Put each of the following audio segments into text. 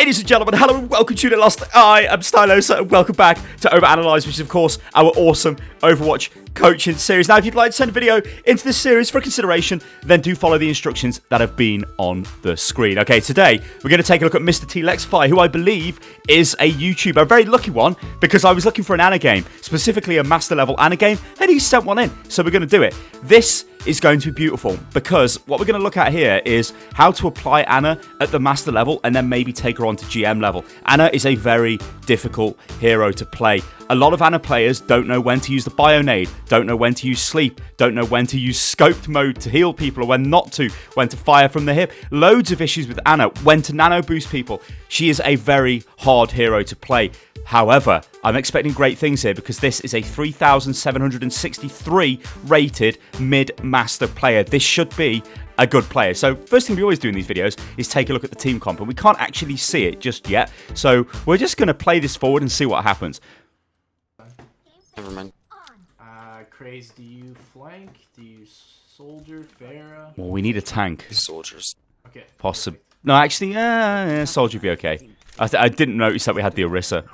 Ladies and gentlemen, hello and welcome to the Lost. I am Stylosa and welcome back to OverAnalyzed, which is of course our awesome Overwatch coaching series. Now, if you'd like to send a video into this series for consideration, then do follow the instructions that have been on the screen. Okay, today we're going to take a look at Mr. T-Lexify, who I believe is a YouTuber, a very lucky one, because I was looking for an Ana game, specifically a master level Ana game, and he sent one in, so we're going to do it. This is going to be beautiful because what we're going to look at here is how to apply Ana at the master level and then maybe take her on to GM level. Ana is a very difficult hero to play. A lot of Ana players don't know when to use the Bionade, don't know when to use sleep, don't know when to use scoped mode to heal people or when not to, when to fire from the hip. Loads of issues with Ana, when to nano boost people. She is a very hard hero to play. However, I'm expecting great things here because this is a 3,763 rated mid-master player. This should be a good player. So first thing we always do in these videos is take a look at the team comp, and we can't actually see it just yet. So we're just going to play this forward and see what happens. Never mind. Craze, do you flank? Do you soldier, Farah? Well, we need a tank. Soldiers. Okay. Possible. No, actually, soldier would be okay. I didn't notice that we had the Orisa.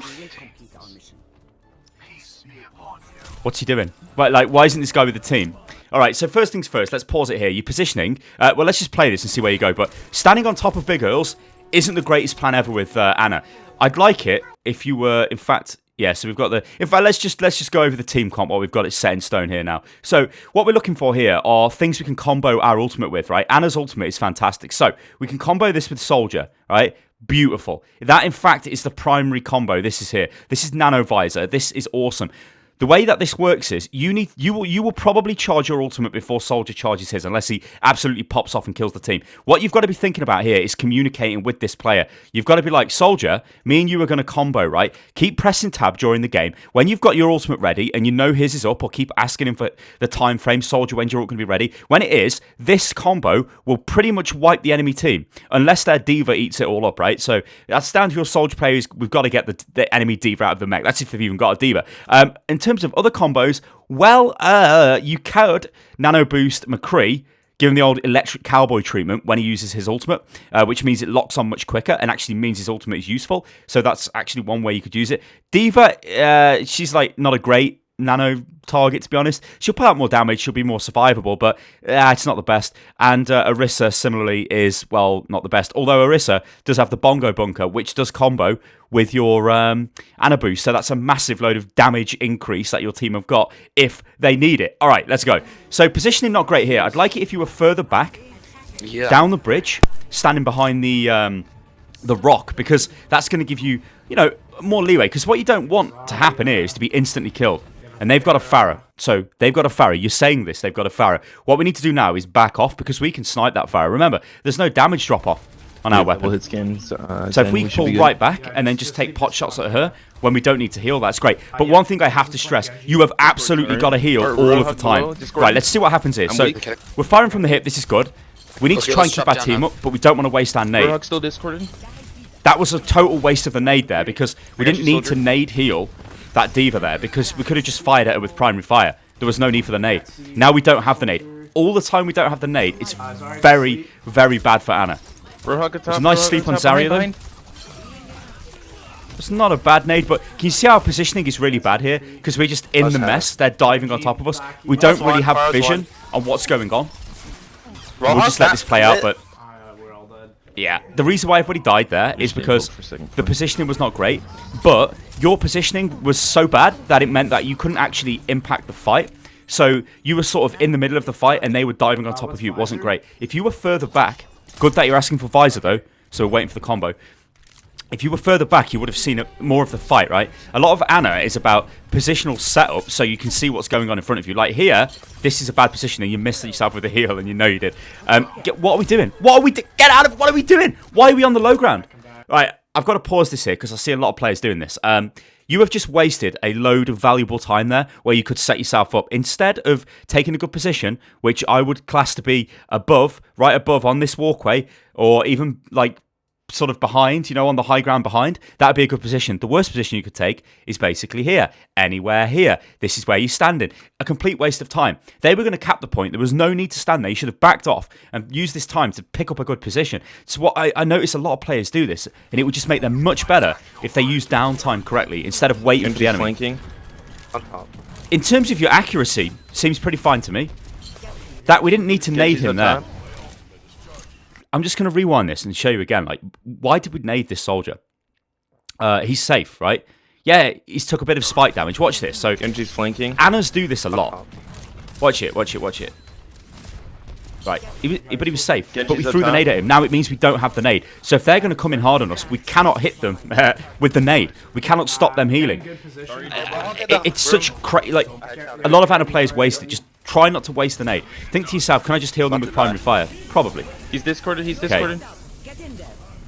What's he doing? Right, like, why isn't this guy with the team? Alright, so first things first, let's pause it here. You're positioning. Well, let's just play this and see where you go. But standing on top of big girls isn't the greatest plan ever with Ana. I'd like it if you were, in fact... Yeah, so we've got the... In fact, let's just go over the team comp while we've got it set in stone here now. So what we're looking for here are things we can combo our ultimate with, right? Ana's ultimate is fantastic. So we can combo this with Soldier, right? Beautiful. That, in fact, is the primary combo. This is here. This is Nano Visor. This is awesome. The way that this works is you will probably charge your ultimate before Soldier charges his, unless he absolutely pops off and kills the team. What you've got to be thinking about here is communicating with this player. You've got to be like, Soldier, me and you are going to combo, right? Keep pressing tab during the game. When you've got your ultimate ready and you know his is up, or keep asking him for the time frame, Soldier, when's your ult going to be ready? When it is, this combo will pretty much wipe the enemy team, unless their D.Va eats it all up, right? So that's down to your Soldier players. We've got to get the enemy D.Va out of the mech. That's if they've even got a D.Va. In terms of other combos, well, you could nano boost McCree, give him the old electric cowboy treatment when he uses his ultimate, which means it locks on much quicker and actually means his ultimate is useful. So that's actually one way you could use it. D.Va, she's like not a great nano target, to be honest. She'll put out more damage, she'll be more survivable, but it's not the best. And Orisa similarly is, well, not the best, although Orisa does have the bongo bunker, which does combo with your Ana boost, so that's a massive load of damage increase that your team have got if they need it. All right, let's go. So positioning not great here. I'd like it if you were further back, down the bridge, standing behind the rock, because that's going to give you, more leeway, because what you don't want to happen here is to be instantly killed. And they've got a Farah. So they've got a Farah. You're saying this. They've got a Farah. What we need to do now is back off because we can snipe that Farah. Remember, there's no damage drop off on our weapon. Hit skins, so if we pull right back and then just take pot shots at her when we don't need to heal, that's great. But one thing I have to stress, you have absolutely got to heal all of the time. Right, let's see what happens here. So we're firing from the hip. This is good. We need to try and keep our team up, but we don't want to waste our nade. Still discorded? That was a total waste of the nade there because we didn't need to nade heal that D.Va there because we could have just fired at her with primary fire. There was no need for the nade. Now we don't have the nade. All the time we don't have the nade, it's very, very bad for Ana. It's a nice sleep on Zarya though. It's not a bad nade, but can you see our positioning is really bad here? Because we're just in the mess. They're diving on top of us. We don't really have vision on what's going on. We'll just let this play out, but... Yeah, the reason why everybody died there is because the positioning was not great, but your positioning was so bad that it meant that you couldn't actually impact the fight. So you were sort of in the middle of the fight and they were diving on top of you. It wasn't great. If you were further back, good that you're asking for Visor though, so we're waiting for the combo. If you were further back, you would have seen more of the fight, right? A lot of Ana is about positional setup, so you can see what's going on in front of you. Like here, this is a bad position, and you missed yourself with a heal, and you know you did. What are we doing? What are we Get out of... What are we doing? Why are we on the low ground? Right, I've got to pause this here, because I see a lot of players doing this. You have just wasted a load of valuable time there, where you could set yourself up. Instead of taking a good position, which I would class to be above, right above on this walkway, or even, like... sort of behind, you know, on the high ground behind, that'd be a good position. The worst position you could take is basically here, anywhere here. This is where you're standing. A complete waste of time. They were going to cap the point. There was no need to stand there. You should have backed off and used this time to pick up a good position. So what I notice a lot of players do this, and it would just make them much better if they use downtime correctly instead of waiting for the enemy. Flanking. In terms of your accuracy, seems pretty fine to me. That we didn't need to nade him there. I'm just going to rewind this and show you again. Like, why did we nade this soldier? He's safe, right? Yeah, he's took a bit of spike damage. Watch this. So, Genji's flanking. Anas do this a lot. Watch it, watch it, watch it. Right, but he was safe. But we threw the nade at him. Now it means we don't have the nade. So if they're going to come in hard on us, we cannot hit them with the nade. We cannot stop them healing. It's such like a lot of Ana players waste it. Just try not to waste the nade. Think to yourself, can I just heal them with primary fire? Probably. He's discorded. He's discorded.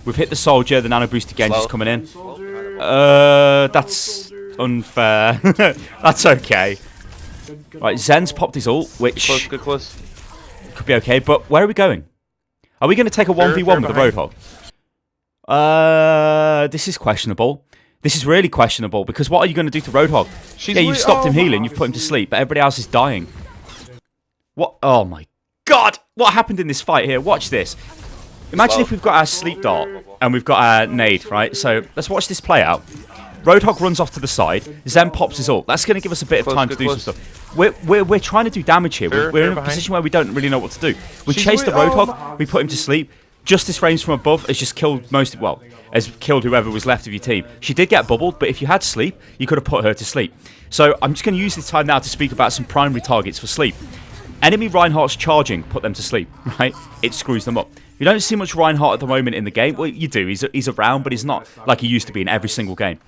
We've hit the soldier. The nano boost again is coming in. That's unfair. That's okay. Right, Zen's popped his ult, which Close, good close. could be okay. But where are we going? Are we going to take a 1v1 with the Roadhog? This is questionable. This is really questionable because what are you going to do to Roadhog? Yeah, you've stopped him healing, you've put him to sleep, but everybody else is dying. What? Oh my god! What happened in this fight here? Watch this. Imagine if we've got our sleep dart and we've got our nade, right? So let's watch this play out. Roadhog runs off to the side. Zen pops his ult. That's going to give us a bit of time to do some stuff. We're trying to do damage here. We're in a position where we don't really know what to do. We chase the Roadhog. We put him to sleep. Justice Reigns from above has just killed has killed whoever was left of your team. She did get bubbled, but if you had sleep, you could have put her to sleep. So I'm just going to use this time now to speak about some primary targets for sleep. Enemy Reinhardt's charging, put them to sleep, right? It screws them up. You don't see much Reinhardt at the moment in the game. Well, you do. He's around, but he's not like he used to be in every single game.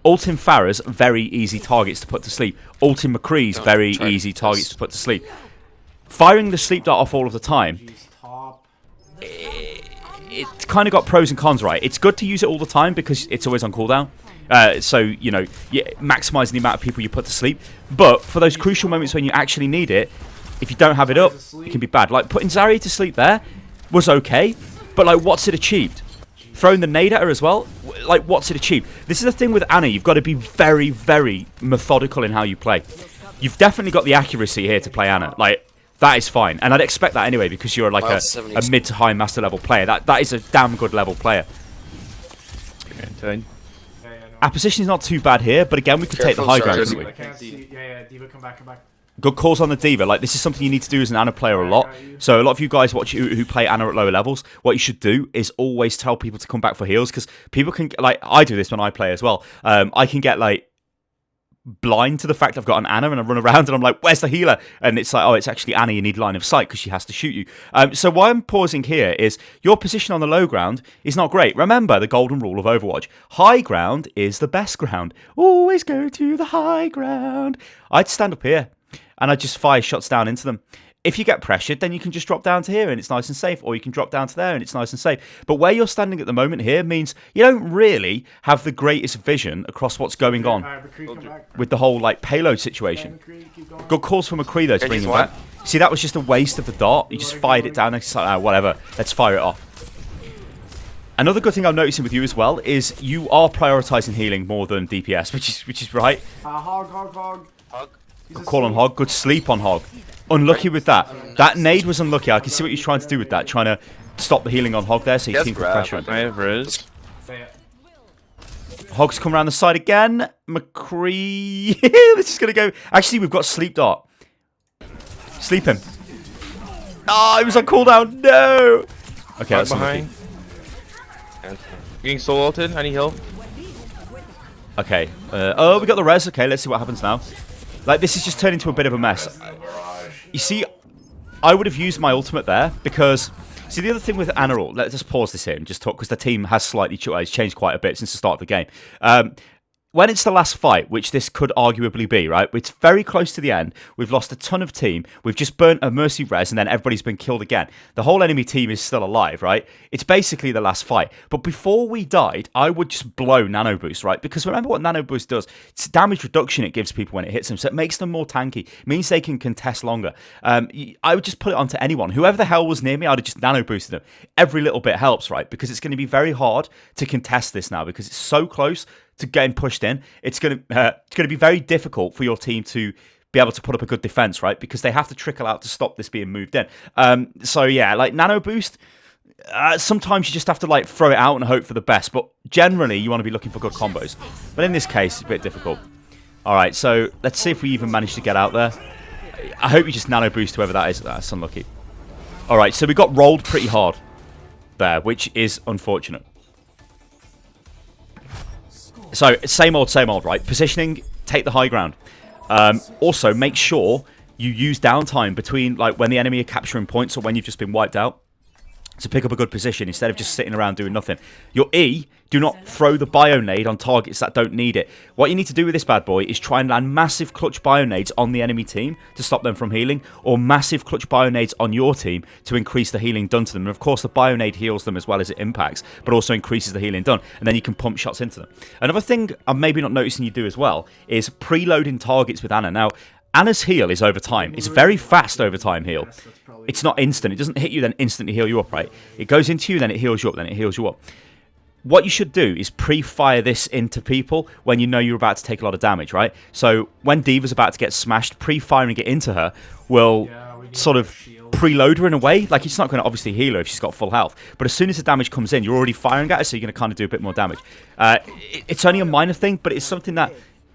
Ultim Farah's very easy targets to put to sleep. Ultim McCree's very easy targets to put to sleep. Firing the sleep dart off all of the time, it kind of got pros and cons, right? It's good to use it all the time because it's always on cooldown. So, you know, maximising the amount of people you put to sleep. But for those crucial moments when you actually need it, if you don't have it up, it can be bad. Like, putting Zarya to sleep there was okay, but, like, what's it achieved? Throwing the nade at her as well? Like, what's it achieved? This is the thing with Ana. You've got to be very, very methodical in how you play. You've definitely got the accuracy here to play Ana. Like, that is fine. And I'd expect that anyway because you're, like, a mid to high master level player. That is a damn good level player. Our position is not too bad here, but again, we could take the high ground, couldn't we? I can't see. Yeah, D.Va, come back, come back. Good calls on the D.Va. Like, this is something you need to do as an Ana player a lot. So a lot of you guys watch who play Ana at lower levels, what you should do is always tell people to come back for heals, because people can, like, I do this when I play as well. I can get, like, blind to the fact I've got an Ana and I run around and I'm like, where's the healer? And it's like, oh, it's actually Ana, you need line of sight because she has to shoot you. So why I'm pausing here is your position on the low ground is not great. Remember the golden rule of Overwatch. High ground is the best ground. Always go to the high ground. I'd stand up here and I'd just fire shots down into them. If you get pressured, then you can just drop down to here and it's nice and safe, or you can drop down to there and it's nice and safe. But where you're standing at the moment here means you don't really have the greatest vision across what's going on with the whole, like, payload situation. Good calls for McCree though to bring him back. See, that was just a waste of the dart. You just fired it down and it's like, whatever, let's fire it off. Another good thing I'm noticing with you as well is you are prioritising healing more than DPS, which is right. Hog. Good call on Hog. Good sleep on Hog. Unlucky with that. That nade was unlucky. I can see what you're trying to do with that. Trying to stop the healing on Hog there so your team can pressure him. I have Riz. Hog's come around the side again. McCree. This is going to go. Actually, we've got Sleep Dart. Sleep him. Ah, it was on cooldown. No. Okay, that's behind. Getting soul ulted. I need heal. Okay. Oh, we got the res. Okay, let's see what happens now. Like, this is just turned into a bit of a mess. You see, I would have used my ultimate there because, see, the other thing with Ana, let's just pause this here and just talk because the team has slightly changed quite a bit since the start of the game. when it's the last fight, which this could arguably be, right? It's very close to the end. We've lost a ton of team. We've just burnt a mercy res, and then everybody's been killed again. The whole enemy team is still alive, right? It's basically the last fight. But before we died, I would just blow Nano Boost, right? Because remember what Nano Boost does? It's damage reduction it gives people when it hits them, so it makes them more tanky. It means they can contest longer. I would just put it onto anyone. Whoever the hell was near me, I'd have just Nano Boosted them. Every little bit helps, right? Because it's going to be very hard to contest this now because it's so close to getting pushed in. It's going to be very difficult for your team to be able to put up a good defense, right? Because they have to trickle out to stop this being moved in. So yeah, like Nano Boost, sometimes you just have to like throw it out and hope for the best. But generally, you want to be looking for good combos. But in this case, it's a bit difficult. All right, so let's see if we even manage to get out there. I hope you just Nano Boost whoever that is. That's unlucky. All right, so we got rolled pretty hard there, which is unfortunate. So, same old, right? Positioning, take the high ground. Also, make sure you use downtime between, like, when the enemy are capturing points or when you've just been wiped out to pick up a good position instead of just sitting around doing nothing. Your E, do not throw the bio-nade on targets that don't need it. What you need to do with this bad boy is try and land massive clutch bio-nades on the enemy team to stop them from healing, or massive clutch bio-nades on your team to increase the healing done to them. And of course, the bio-nade heals them as well as it impacts, but also increases the healing done, and then you can pump shots into them. Another thing I'm maybe not noticing you do as well is preloading targets with Ana. Now, Ana's heal is over time. It's very fast over time heal. It's not instant. It doesn't hit you then instantly heal you up, right? It goes into you, then it heals you up, then it heals you up. What you should do is pre-fire this into people when you know you're about to take a lot of damage, right? So when D.Va's about to get smashed, pre-firing it into her will sort of preload her in a way. Like, it's not going to obviously heal her if she's got full health. But as soon as the damage comes in, you're already firing at her, so you're going to kind of do a bit more damage. It's only a minor thing, but it's something that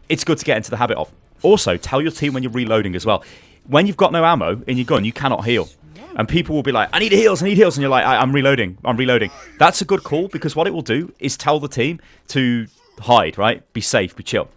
it's good to get into the habit of. Also, tell your team when you're reloading as well. When you've got no ammo in your gun, you cannot heal. And people will be like, I need heals, and you're like, I'm reloading. That's a good call, because what it will do is tell the team to hide, right? Be safe, be chill.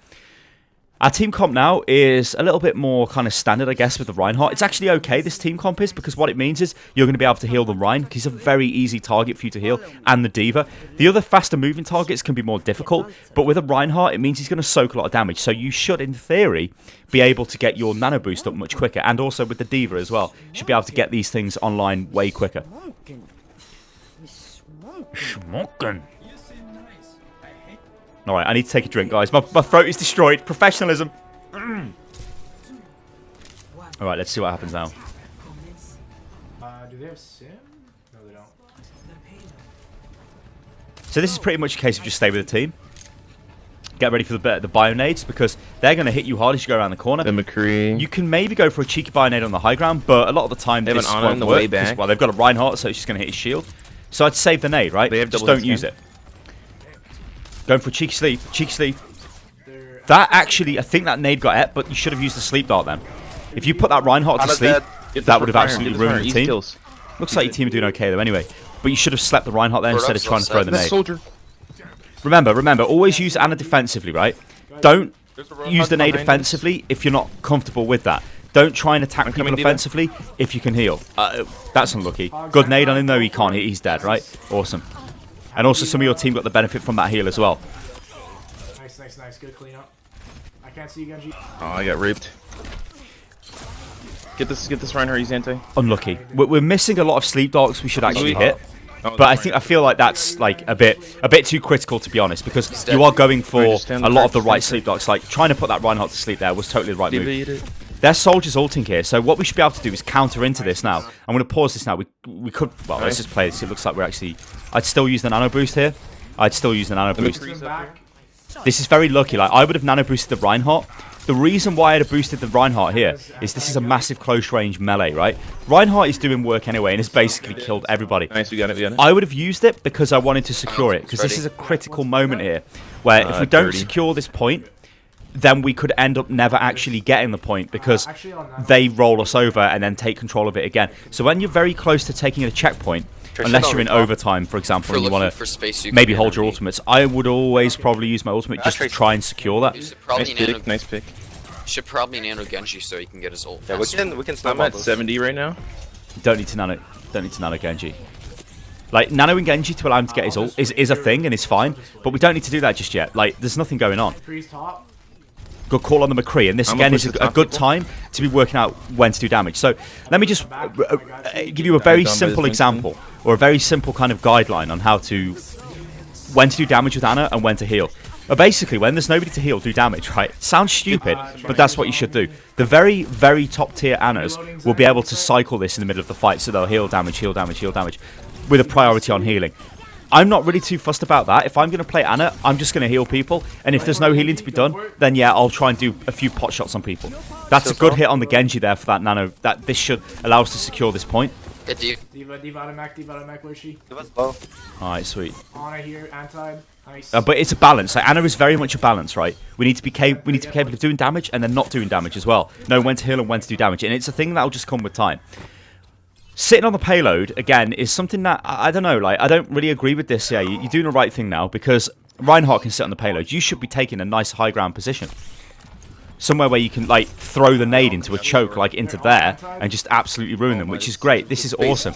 Our team comp now is a little bit more kind of standard, I guess, with the Reinhardt. It's actually okay, this team comp is, because what it means is you're going to be able to heal the Rein, because he's a very easy target for you to heal, and the D.Va. The other faster moving targets can be more difficult, but with a Reinhardt, it means he's going to soak a lot of damage. So you should, in theory, be able to get your nano boost up much quicker, and also with the D.Va as well. You should be able to get these things online way quicker. Smoking. Alright, I need to take a drink, guys. My throat is destroyed. Professionalism. Alright, let's see what happens now. Do they have Sim? No, they don't. So this is pretty much a case of just stay with the team. Get ready for the bio-nades, because they're going to hit you hard as you go around the corner. The McCree. You can maybe go for a cheeky bio-nade on the high ground, but a lot of the time this won't work. Well, they've got a Reinhardt, so it's just going to hit his shield. So I'd save the nade, right? Just don't use it. Going for a cheeky sleep. That actually, I think that nade got it, but you should have used the sleep dart then. If you put that Reinhardt to sleep, that would have absolutely ruined the team. Looks like your team are doing okay though anyway. But you should have slept the Reinhardt there instead of trying to throw the nade. Remember, always use Ana defensively, right? Don't use the nade offensively if you're not comfortable with that. Don't try and attack people offensively if you can heal. That's unlucky. Good nade on him though, he can't hit, he's dead, right? Awesome. And also some of your team got the benefit from that heal as well. Nice. Good cleanup. I can't see you, Genji. Oh, I got raped. Get this Reinhardt, he's anti. Unlucky. We're missing a lot of sleep darts we should actually hit. But I feel like that's like a bit too critical, to be honest, because you are going for a lot of the right sleep darts. Like trying to put that Reinhardt to sleep there was totally the right move. Their soldiers ulting here, so what we should be able to do is counter into this now. I'm going to pause this now. We could, well, let's just play this. It looks like we're actually, I'd still use the nano boost here. This is very lucky. Like, I would have nano boosted the Reinhardt. The reason why I'd have boosted the Reinhardt here is this is a massive close range melee, right? Reinhardt is doing work anyway and has basically killed everybody. Nice, we got it. I would have used it because I wanted to secure it, because this is a critical moment here where if we don't secure this point, then we could end up never actually getting the point, because they roll us over and then take control of it again. So when you're very close to taking a checkpoint, unless you're in overtime, for example, and you want to maybe hold your ultimates, I would always probably use my ultimate just to try and secure that. Nice pick. Should probably nano Genji so he can get his ult. Yeah, we can I'm at 70 right now. Don't need to nano Genji. Like, Nano and Genji to allow him to get his ult is a thing and is fine, but we don't need to do that just yet. Like, there's nothing going on. Freeze top. Good call on the McCree, and this again is a good time to be working out when to do damage. So let me just give you a very simple example, or a very simple kind of guideline on how to, when to do damage with Ana and when to heal. But basically, when there's nobody to heal, do damage, right? Sounds stupid, but that's what you should do. The very, very top tier Anas will be able to cycle this in the middle of the fight, so they'll heal damage, heal damage, heal damage, with a priority on healing. I'm not really too fussed about that. If I'm going to play Ana, I'm just going to heal people. And if there's no healing to be done, then yeah, I'll try and do a few pot shots on people. That's a good hit on the Genji there for that Nano. This should allow us to secure this point. Diva out of mech, where's she? Alright, sweet. Ana here, anti. Nice. But it's a balance. Like, Ana is very much a balance, right? We need to be capable of doing damage and then not doing damage as well. Know when to heal and when to do damage. And it's a thing that'll just come with time. Sitting on the payload, again, is something that, I don't know, like, I don't really agree with this. Yeah, you're doing the right thing now, because Reinhardt can sit on the payload. You should be taking a nice high ground position. Somewhere where you can, like, throw the nade into a choke, like, into there, and just absolutely ruin them, which is great. This is awesome.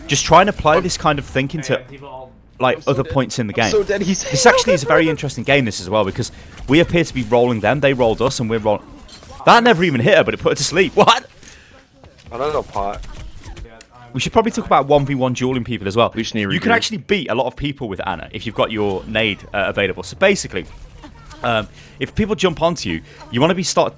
Just trying to apply this kind of thinking to, like, other points in the game. This actually is a very interesting game, this as well, because we appear to be rolling them, they rolled us, and we're rolling... That never even hit her, but it put her to sleep. What? I don't know, pot. We should probably talk about 1v1 dueling people as well. We just need to you can actually beat a lot of people with Ana if you've got your nade available. So basically, if people jump onto you, you want to start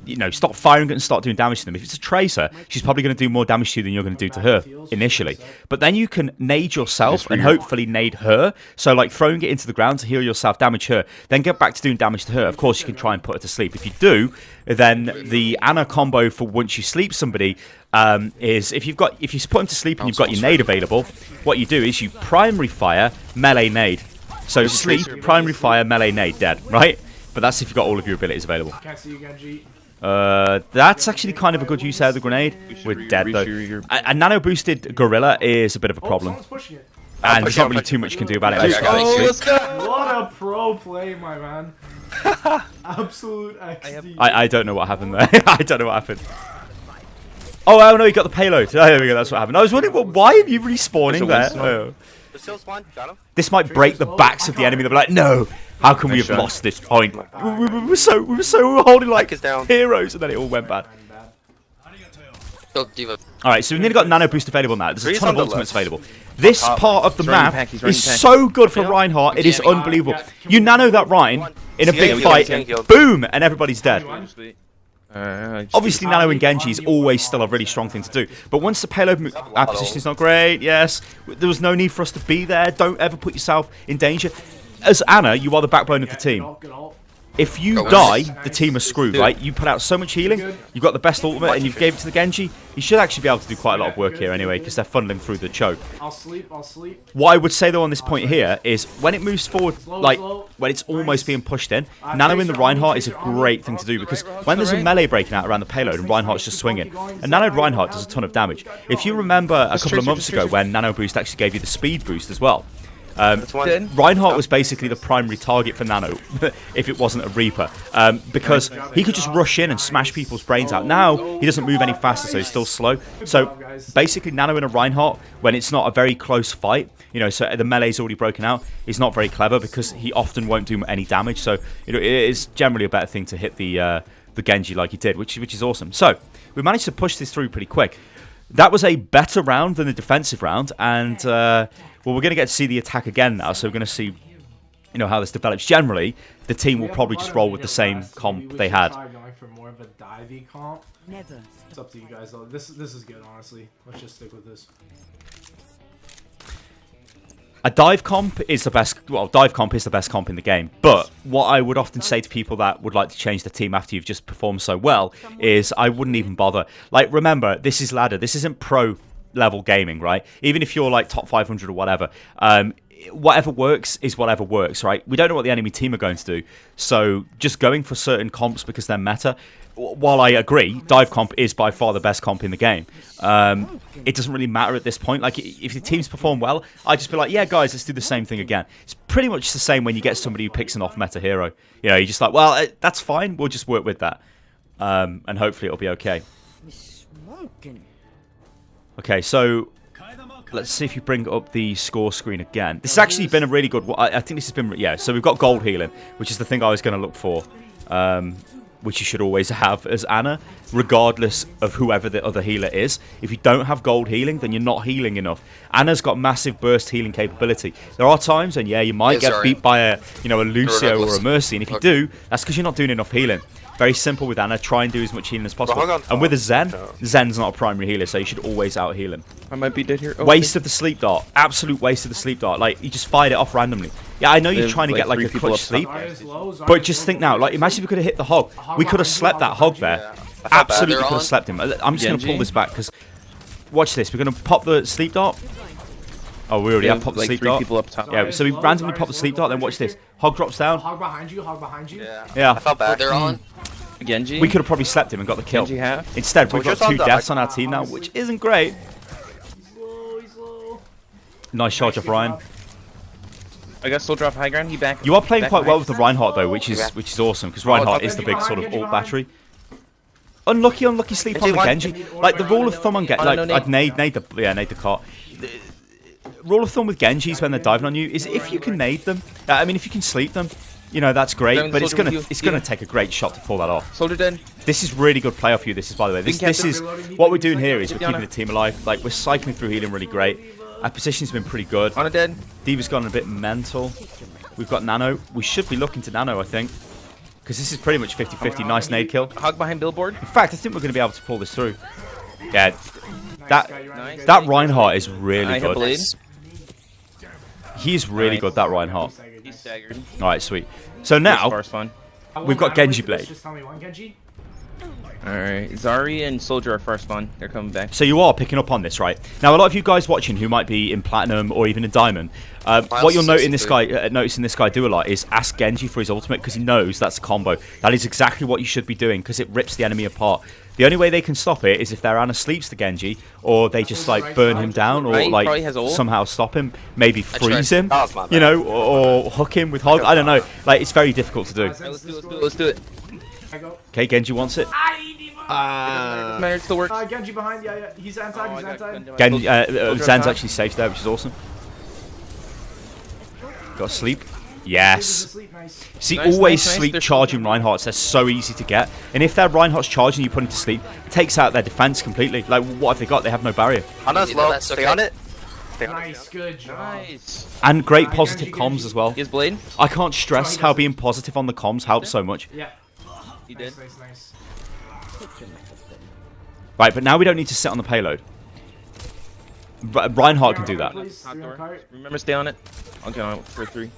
firing and start doing damage to them. If it's a tracer, she's probably going to do more damage to you than you're going to do to her initially. But then you can nade yourself and hopefully nade her. So like throwing it into the ground to heal yourself, damage her, then get back to doing damage to her. Of course, you can try and put her to sleep. If you do, then the Ana combo for once you sleep somebody is if you put him to sleep and you've got your nade available, what you do is you primary fire, melee nade. So sleep, primary fire, melee nade, dead, right? But that's if you've got all of your abilities available. Can't see you, Genji. That's actually kind of a good use out of the grenade. We're dead though. A nano boosted gorilla is a bit of a problem. Someone's pushing it. And there's not really too much you can do about it. What a pro play, my man. Absolute XD. I don't know what happened there. I don't know what happened. Oh no, you got the payload. Oh, there we go, that's what happened. I was wondering, why are you respawning there? Oh. This might break the backs of the enemy. They'll be like, no, how can we have lost this point? We were so holding like heroes, and then it all went bad. Alright, so we've nearly got nano boost available now. There's a ton of ultimates available. This part of the map is so good for Reinhardt, it is unbelievable. You nano that Rein in a big fight, and boom, and everybody's dead. Obviously, Nano and Genji is always still a really strong thing to do. But once the payload position is not great, yes, there was no need for us to be there. Don't ever put yourself in danger. As Ana, you are the backbone of the team. If you die, the team is screwed, right? You put out so much healing, you've got the best ultimate, and you've gave it to the Genji. You should actually be able to do quite a lot of work here anyway, because they're funneling through the choke. I'll sleep. What I would say, though, on this point here is when it moves forward, like when it's almost being pushed in, Nano in the Reinhardt is a great thing to do, because when there's a melee breaking out around the payload and Reinhardt's just swinging, and Nano Reinhardt does a ton of damage. If you remember a couple of months ago when Nano Boost actually gave you the speed boost as well, Reinhardt was basically the primary target for Nano if it wasn't a Reaper, because he could just rush in and smash people's brains out. Now he doesn't move any faster, so he's still slow. So basically Nano in a Reinhardt, when it's not a very close fight, you know, so the melee's already broken out, he's not very clever because he often won't do any damage. So you know, it is generally a better thing to hit the Genji like he did, which is awesome. So we managed to push this through pretty quick. That was a better round than the defensive round, and well, we're going to get to see the attack again now, so we're going to see, you know, how this develops. Generally, the team will probably just roll with the same comp they had. Going for more of a divey comp. It's up to you guys though. This is good, honestly. Let's just stick with this. A dive comp is the best. Well, dive comp is the best comp in the game. But what I would often say to people that would like to change the team after you've just performed so well is I wouldn't even bother. Like, remember, this is ladder. This isn't pro level gaming, right? Even if you're like top 500 or whatever, whatever works is whatever works, right? We don't know what the enemy team are going to do, so just going for certain comps because they're meta. While I agree, dive comp is by far the best comp in the game, it doesn't really matter at this point. Like, if the teams perform well, I just be like, yeah, guys, let's do the same thing again. It's pretty much the same when you get somebody who picks an off-meta hero. You know, you're just like, well, that's fine. We'll just work with that, and hopefully it'll be okay. Okay, so let's see if you bring up the score screen again. This has actually been a really good one. I think this has been, yeah, so we've got gold healing, which is the thing I was going to look for, which you should always have as Ana, regardless of whoever the other healer is. If you don't have gold healing, then you're not healing enough. Ana's got massive burst healing capability. There are times when, yeah, you might get beat by a Lucio or a Mercy, and if you do, that's because you're not doing enough healing. Very simple with Ana. Try and do as much healing as possible. And with a Zen, Zen's not a primary healer, so you should always out heal him. I might be dead here. Oh, waste of the sleep dart. Absolute waste of the sleep dart. Like, you just fired it off randomly. Yeah, I know you're trying to get like a clutch sleep, but just think now. Like, imagine if we could have hit the hog. We could have slept that hog there. Absolutely could have slept him. I'm just going to pull this back because watch this. We're going to pop the sleep dart. Oh, we already have popped the sleep dart. People up top. Yeah, so we randomly pop the sleep dart. Then watch this. Hog drops down. Hog behind you. Hog behind you. Yeah. I fell back. They're on. Genji. We could have probably slept him and got the kill. Genji half. Instead, we've got 2 deaths on our team now, which isn't great. He's low. Nice charge off Ryan. I got soldier off high ground. He back. You are playing quite well with the Reinhardt though, which is awesome because Reinhardt is the big sort of ult battery. Unlucky sleep on the Genji. Like the rule of thumb on Genji, like I'd nade the cart. Rule of thumb with Genjis when they're diving on you is if you can nade them. I mean, if you can sleep them, you know that's great. But it's gonna take a great shot to pull that off. Soldier dead. This is really good play off you. This is, by the way, this is what we're doing here is we're keeping the team alive. Like we're cycling through healing really great. Our position's been pretty good. On a dead. D.Va's gone a bit mental. We've got Nano. We should be looking to Nano, I think. Because this is pretty much 50-50. Nice nade kill. Hog behind billboard. In fact, I think we're going to be able to pull this through. Yeah. That Reinhardt is really good. He's really good, that Reinhardt. He's staggered. Alright, sweet. So now, we've got Genji Blade. Just tell me one Genji. Alright, Zari and Soldier are first spawn. They're coming back. So you are picking up on this, right? Now, a lot of you guys watching who might be in Platinum or even in Diamond, what you'll noticing this guy do a lot is ask Genji for his ultimate because he knows that's a combo. That is exactly what you should be doing because it rips the enemy apart. The only way they can stop it is if their Ana sleeps the Genji or they just like burn him down or like somehow stop him, maybe freeze him, you know, or hook him with Hog. I don't know. Like, it's very difficult to do. Let's do it. Okay, Genji wants it. It still works. Genji behind, yeah. He's anti, he's anti. Zen's actually safe there, which is awesome. Got to sleep. Yes. See, always sleep charging Reinhardts. They're so easy to get. And if their Reinhardt's charging you put him to sleep, it takes out their defense completely. Like, what have they got? They have no barrier. Ana's low. Stay on it. Nice, good job. Nice. And great positive comms as well. His blade. I can't stress how being positive on the comms helps so much. Yeah. He did. Nice. Right, but now we don't need to sit on the payload. Reinhardt can do that. Remember, stay on it. I'll get on it for 3.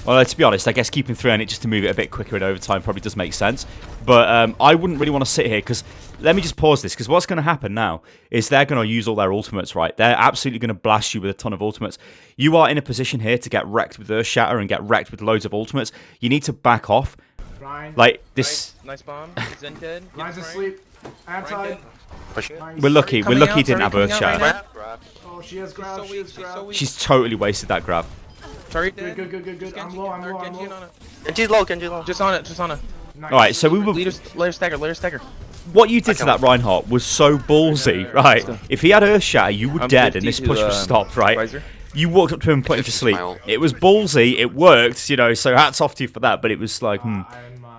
Well, to be honest, I guess keeping 3 on it just to move it a bit quicker in overtime probably does make sense. But I wouldn't really want to sit here because let me just pause this because what's going to happen now is they're going to use all their ultimates, right? They're absolutely going to blast you with a ton of ultimates. You are in a position here to get wrecked with Earth Shatter and get wrecked with loads of ultimates. You need to back off. Like this. Nice bomb. Zen dead. Ryan's asleep. Anti. We're lucky. We're lucky he didn't have Earth Shatter. Oh, she has grab. She has grab. She's totally wasted that grab. Sorry, Good. I'm low. Genji's low. Just on it. All right, so we were. Let her stagger. What you did to that Reinhardt was so ballsy, right? If he had Earth Shatter, you were dead, and this push was stopped, right? You walked up to him and put him to sleep. It was ballsy. It worked, you know. So hats off to you for that. But it was like,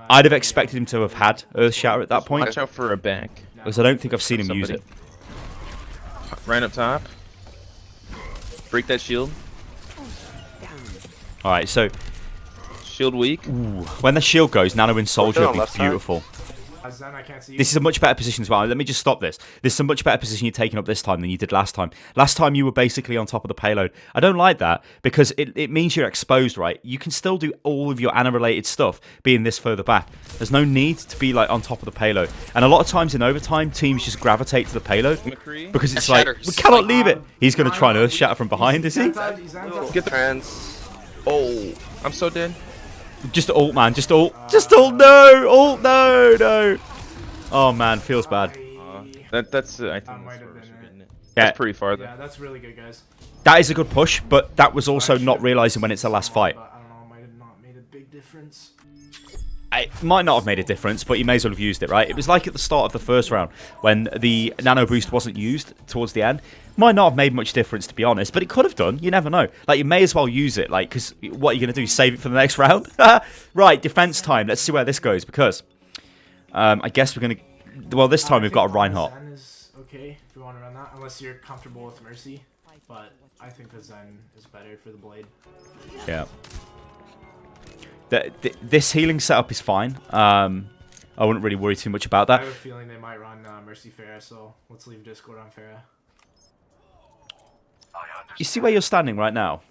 I'd have expected him to have had Earth Shatter at that point. Watch out for a back. Because I don't think I've seen him use it. Right up top. Break that shield. Alright, so shield weak. When the shield goes, Nano and Soldier will be beautiful. This is a much better position as well. Let me just stop this. This is a much better position you're taking up this time than you did last time. Last time you were basically on top of the payload. I don't like that because it means you're exposed, right? You can still do all of your Ana-related stuff being this further back. There's no need to be like on top of the payload. And a lot of times in overtime, teams just gravitate to the payload because it's like, we cannot leave it. He's going to try and Earth Shatter from behind, is he? Get the trans. Oh, I'm so dead. Just ult, man. Just ult. Just ult. No. Ult. No. Oh, man. Feels bad. That's I think that's Yeah. That's pretty far, though. Yeah, that's really good, guys. That is a good push, but that was also not realizing when it's the last fight. I don't know. Might have not made a big difference. it might not have made a difference, but you may as well have used it, right? It was like at the start of the first round when the nano boost wasn't used towards the end. Might not have made much difference, to be honest, but it could have done. You never know. Like, you may as well use it, like, because what are you going to do? Save it for the next round? Right, defense time. Let's see where this goes, because I guess we're going to... Well, this time we've got a Reinhardt. Zen is okay if you want to run that, unless you're comfortable with Mercy. But I think the Zen is better for the Blade. Yeah. This healing setup is fine. I wouldn't really worry too much about I that. have a feeling they might run Mercy Pharah, so let's leave Discord on Pharah. You see where you're standing right now?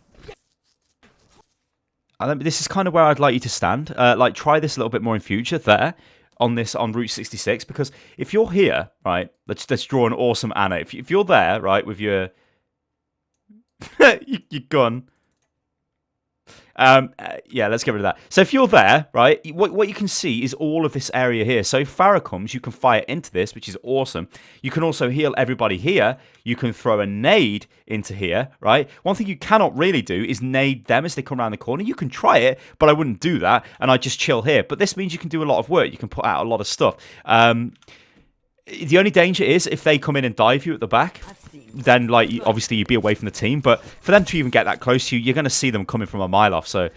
This is kind of where I'd like you to stand. Like, try this a little bit more in future there. On Route 66, because if you're here, right, let's draw an awesome Ana. If you're there, right, with your your gun, yeah, let's get rid of that. So if you're there, right, what you can see is all of this area here. So if Pharah comes, you can fire into this, which is awesome. You can also heal everybody here. You can throw a nade into here, right? One thing you cannot really do is nade them as they come around the corner. You can try it, but I wouldn't do that, and I'd just chill here. But this means you can do a lot of work. You can put out a lot of stuff. The only danger is if they come in and dive you at the back, then like obviously you'd be away from the team. But for them to even get that close to you, you're going to see them coming from a mile off. So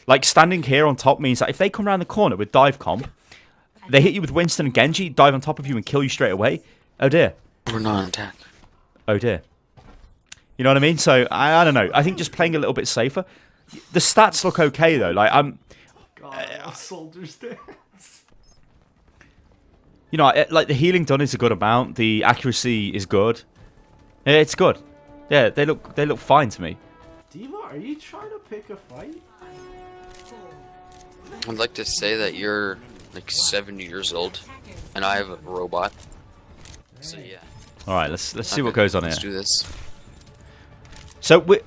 like standing here on top means that if they come around the corner with dive comp, they hit you with Winston and Genji, dive on top of you and kill you straight away. Oh dear. We're not on attack. Oh dear. You know what I mean? So I don't know. I think just playing a little bit safer. The stats look okay though. Like God, soldiers dance. You know, like the healing done is a good amount. The accuracy is good. Yeah, it's good. Yeah, they look fine to me. Diva, are you trying to pick a fight? I'd like to say that you're like 70 years old, and I have a robot. So yeah. All right, let's see what goes on here. Let's do this. So we,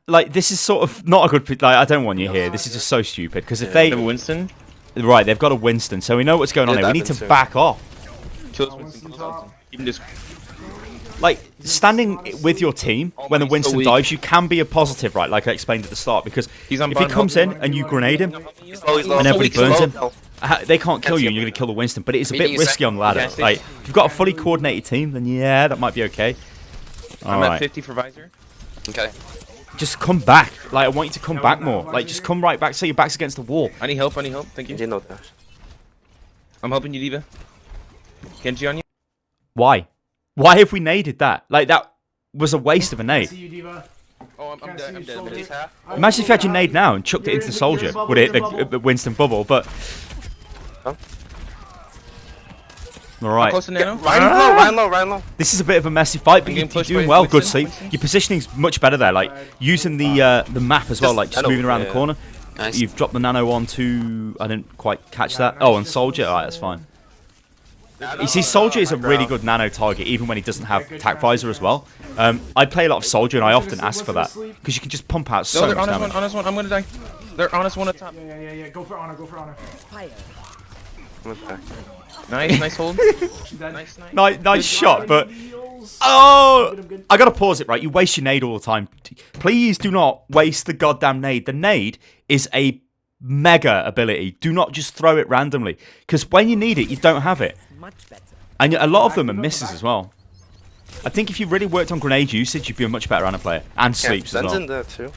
like, this is sort of not a good. Like, I don't want you here. This is just so stupid because if they Winston. right, they've got a Winston, so we know what's going on here. We need to back off. Kill Winston. Even just like standing with your team when the Winston dives, you can be a positive, right? Like I explained at the start, because if he comes in and you grenade him and everybody burns him, they can't kill you and you're going to kill the Winston. But it is a bit risky on the ladder. Like if you've got a fully coordinated team, then yeah, that might be okay. I'm at 50 for visor. Okay. Just come back. Like I want you to come back more. Like just come right back. So your back's against the wall. I need help. I need help. Thank you. I'm helping you, Diva. Genji on you. Why? Why have we naded that? Like that was a waste of a nade. Oh, I'm dead. I'm dead. Imagine if you had your nade now and chucked it into the soldier. Would it the Winston bubble? But all right. Close to Nano. Ryan low. This is a bit of a messy fight, but you're doing well. Good sleep. Your positioning's much better there. Like using the map as well, like just moving around the corner. Nice. You've dropped the nano onto. I didn't quite catch that. Oh, and soldier. All right, that's fine. You see, soldier is a really good nano target, even when he doesn't have tac visor as well. I play a lot of soldier, and I often ask for that because you can just pump out so much damage. Honest one. I'm gonna die. They're honest one at top. Yeah. Go for honor. Nice hold. Nice shot, but oh, I gotta pause it. Right, you waste your nade all the time. Please do not waste the goddamn nade. The nade is a mega ability. Do not just throw it randomly, because when you need it, you don't have it. And a lot of them are misses as well. I think if you really worked on grenade usage, you'd be a much better Ana player. And sleeps as well. in there too.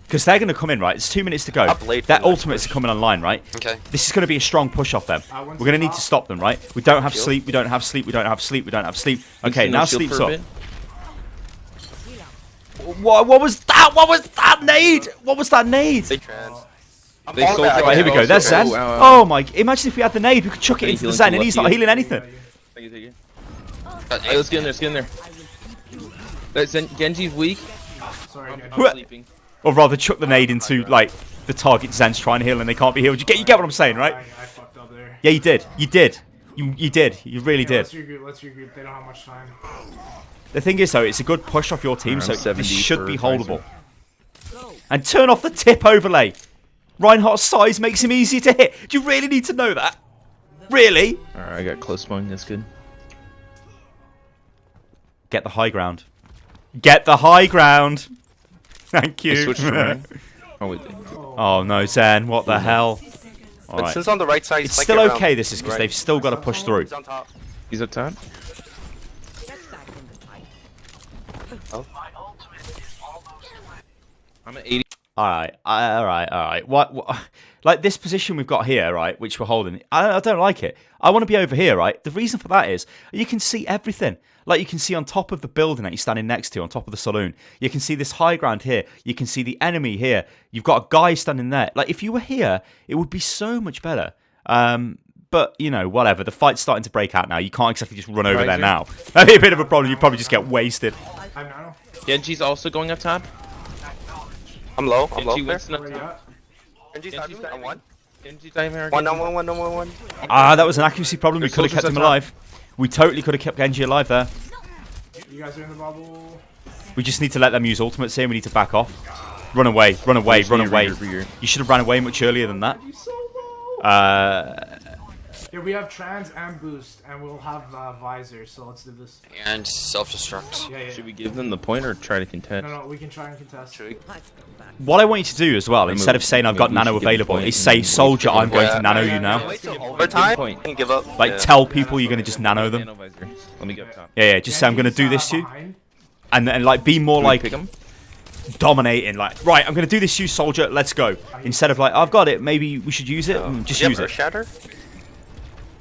Because they're going to come in, right? It's 2 minutes to go. Their ultimates are coming online, right? Okay. This is going to be a strong push off them. We're going to need to stop them, right? We don't have sleep. We don't have sleep. We don't have sleep. We don't have sleep. Okay, now sleep's up. What was that? What was that nade? What was that nade? Right, here we go. There's Zen. Oh my! Imagine if we had the nade, we could chuck it into the Zen, and he's not healing anything. Hey, let's get in there. Let's get in there. Genji's weak. Sorry, Or rather, chuck the nade into like the target Zen's trying to heal, and they can't be healed. You get what I'm saying, right? I fucked up there. Yeah, you did. You did. You did. You really did. Let's regroup. They don't have much time. The thing is, though, it's a good push off your team, so this should be holdable. And turn off the tip overlay. Reinhardt's size makes him easier to hit. Do you really need to know that? Really? Alright, I got close spawn. That's good. Get the high ground. Get the high ground. Thank you. Oh, wait. Oh no, Zen, what the hell? All But right. since on the right side, It's like still around, okay, this is, because right? they've still got to push through. He's on top. He's up top. I'm at 80. Alright. What? Like, this position we've got here, right, which we're holding, I don't like it. I want to be over here, right? The reason for that is you can see everything. Like, you can see on top of the building that you're standing next to, on top of the saloon. You can see this high ground here. You can see the enemy here. You've got a guy standing there. Like, if you were here, it would be so much better. But, you know, whatever. The fight's starting to break out now. You can't exactly just run over there now. That'd be a bit of a problem. You'd probably just get wasted. I'm nano. Genji's also going up top. I'm low. I'm low. Genji There. Winston up Where you top. at? Genji's Genji's diving. I'm one. Genji diving. One on one. One. Ah, that was an accuracy problem. We There's could have kept soldiers him up top. alive. We totally could have kept Genji alive there. You guys are in the bubble. We just need to let them use ultimates here. We need to back off. Run away. Run away. Run away. You should have ran away much earlier than that. You so low. Uh, Yeah, we have trans and boost, and we'll have visor. So let's do this. And self-destruct. Yeah. Should we give them the point or try to contest? No, we can try and contest. what I want you to do as well, instead of saying I've got maybe we nano should give available, point is say, and soldier, I'm going Yeah. to nano Yeah, you now. yeah. Wait till Good overtime point. and give up. Like, Yeah. tell people you're going to just nano them. Nano visor. Let me go up top. Yeah, just say I'm going to do this to you. Behind. And like, be more Can we like pick him? dominating. Like, right, I'm going to do this to you, soldier, let's go. Instead of like, I've got it, maybe we should use it. Just Do you use have it. Shatter?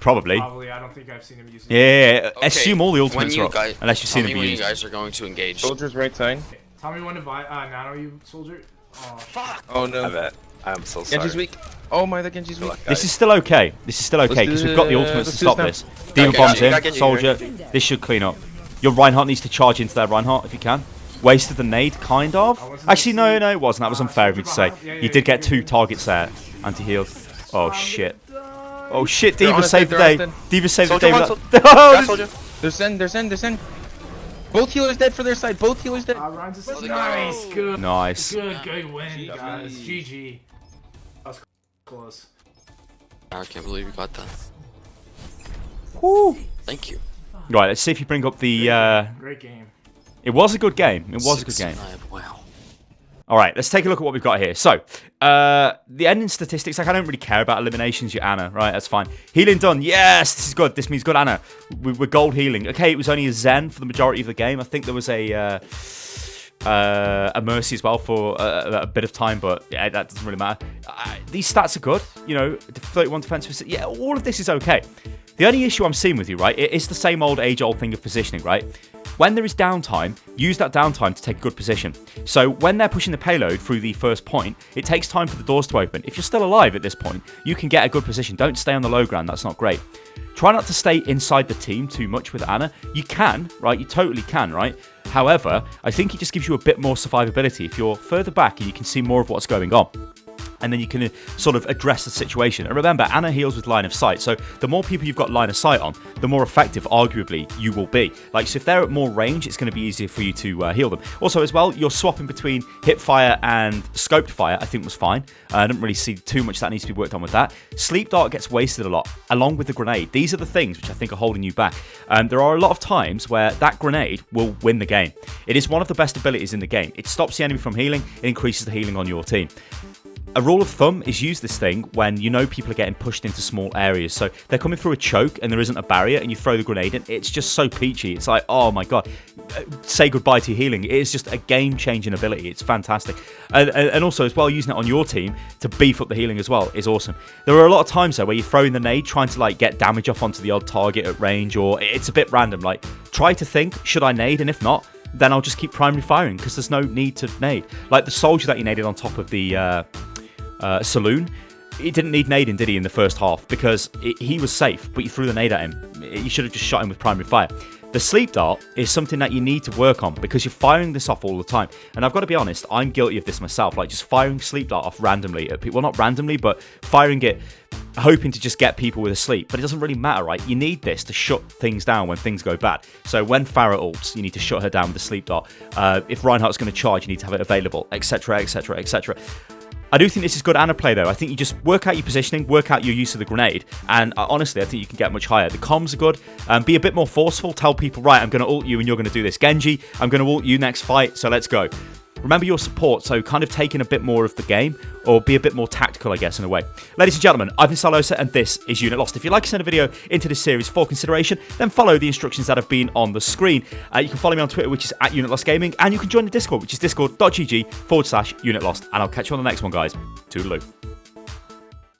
Probably. Probably. I don't think I've seen him use it. Yeah, Okay, assume all the when ultimates you are up, guys, unless you've tell seen me them when be you used. guys are going to engage. Soldiers right side. Tell me when to nano you, soldier. Oh, fuck. Oh no. I bet. I'm so sorry. Genji's weak. Oh my, that Genji's weak. This is still okay. This is still okay, because we've got the ultimates to stop this. Demon Okay, bombs you in, got Genji, soldier. you got This should clean up. Your Reinhardt needs to charge into there, Reinhardt, if you can. Wasted the nade, kind of. Actually, no, it wasn't. That was unfair of me to say. You did get 2 targets there, anti-healed. Oh, shit. Oh, shit, They're on Diva it, saved the they're on day. it. Diva saved the Soldier day. one, with Last that. soldier. They're send. Both healers dead for their side. Both healers dead. Ryan's assist. Let's Nice. go. Good. Nice. Good win, GG. guys. GG. That was close. I can't believe you got that. Thank you. Right, let's see if you bring up the... Great game. It was a good game. It was a good game. 6-5, wow. All right, let's take a look at what we've got here. So, the ending statistics, like, I don't really care about eliminations. You're Ana, right? That's fine. Healing done. Yes, this is good. This means good Ana. We're gold healing. Okay, it was only a Zen for the majority of the game. I think there was a Mercy as well for a bit of time, but yeah, that doesn't really matter. These stats are good. You know, 31 defense. Yeah, all of this is okay. The only issue I'm seeing with you, right, it is the same old age-old thing of positioning, right? When there is downtime, use that downtime to take a good position. So when they're pushing the payload through the first point, it takes time for the doors to open. If you're still alive at this point, you can get a good position. Don't stay on the low ground. That's not great. Try not to stay inside the team too much with Ana. You can, right? You totally can, right? However, I think it just gives you a bit more survivability if you're further back and you can see more of what's going on. And then you can sort of address the situation. And remember, Ana heals with line of sight. So the more people you've got line of sight on, the more effective, arguably, you will be. Like, so if they're at more range, it's going to be easier for you to heal them. Also, as well, you're swapping between hip fire and scoped fire, I think was fine. I didn't really see too much that needs to be worked on with that. Sleep dart gets wasted a lot, along with the grenade. These are the things which I think are holding you back. There are a lot of times where that grenade will win the game. It is one of the best abilities in the game. It stops the enemy from healing, it increases the healing on your team. A rule of thumb is use this thing when you know people are getting pushed into small areas. So they're coming through a choke and there isn't a barrier and you throw the grenade in. It's just so peachy. It's like, oh my god, say goodbye to healing. It is just a game-changing ability. It's fantastic. And also as well, using it on your team to beef up the healing as well is awesome. There are a lot of times though where you're throwing the nade trying to like get damage off onto the odd target at range, or it's a bit random. Like, try to think, should I nade? And if not, then I'll just keep primary firing because there's no need to nade. Like the soldier that you naded on top of the... saloon, he didn't need nading, did he, in the first half? Because he was safe, but you threw the nade at him. You should have just shot him with primary fire. The sleep dart is something that you need to work on because you're firing this off all the time. And I've got to be honest, I'm guilty of this myself, like just firing sleep dart off randomly at people. Well, not randomly, but firing it, hoping to just get people with a sleep. But it doesn't really matter, right? You need this to shut things down when things go bad. So when Farah ults, you need to shut her down with the sleep dart. If Reinhardt's going to charge, you need to have it available, etc., etc., etc. I do think this is good Ana play though. I think you just work out your positioning, work out your use of the grenade, and honestly, I think you can get much higher. The comms are good. Be a bit more forceful. Tell people, right, I'm going to ult you and you're going to do this. Genji, I'm going to ult you next fight, so let's go. remember your support, so kind of taking a bit more of the game, or be a bit more tactical, I guess, in a way. Ladies and gentlemen, I've been Stylosa, and this is Unit Lost. If you'd like to send a video into this series for consideration, then follow the instructions that have been on the screen. You can follow me on Twitter, which is @UnitLostGaming, and you can join the Discord, which is discord.gg/UnitLost, and I'll catch you on the next one, guys. Toodaloo.